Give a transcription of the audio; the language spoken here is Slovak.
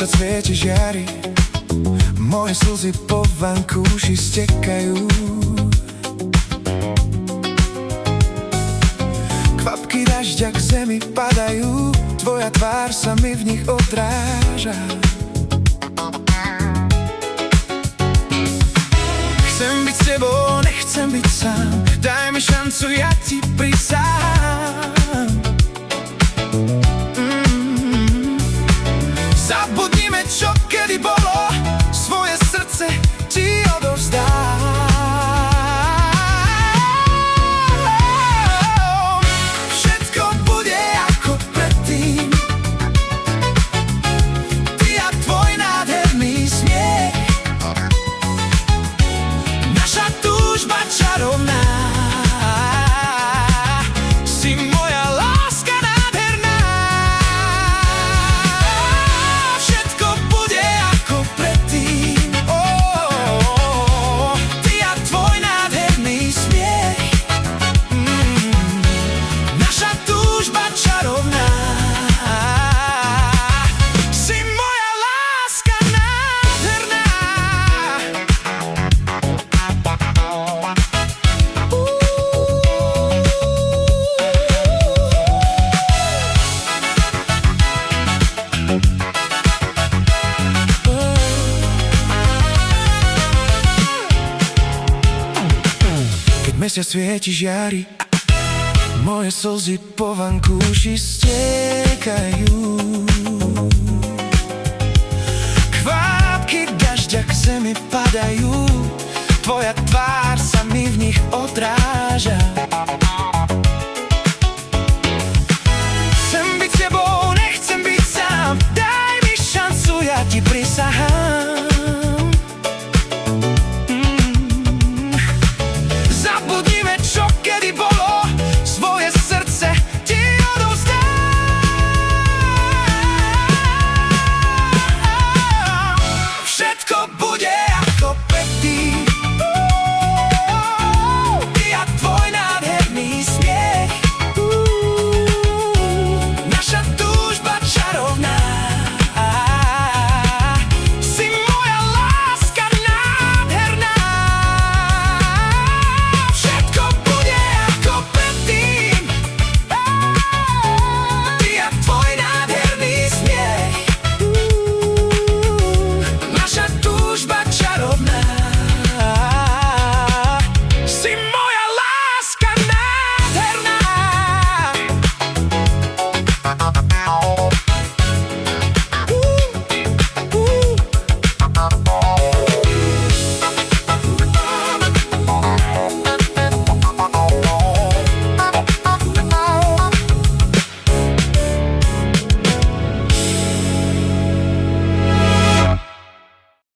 mesiac svieti žiari, moje slzy po vankúši stekajú. Kvapky dažďa k zemi padajú, tvoja tvár sa mi v nich odráža. Chcem byť s tebou, nechcem byť sám, daj mi šancu, ja ti prisahám. Zabudnime, čo kedy bolo, svoje srdce ti odovzdám. Všetko bude ako predtým, ty a tvoj nádherný smiech, naša túžba čarovná. Si moja láska nádherná. Všetko bude ako predtým, ty a tvoj nádherný smiech, naša túžba čarovná. Si moja láska nádherná. Keď mesiac svieti žiari, moje slzy po vankúši stekajú. Kvapky dažďa k zemi padajú, tvoja tvár sa mi v nich odráža.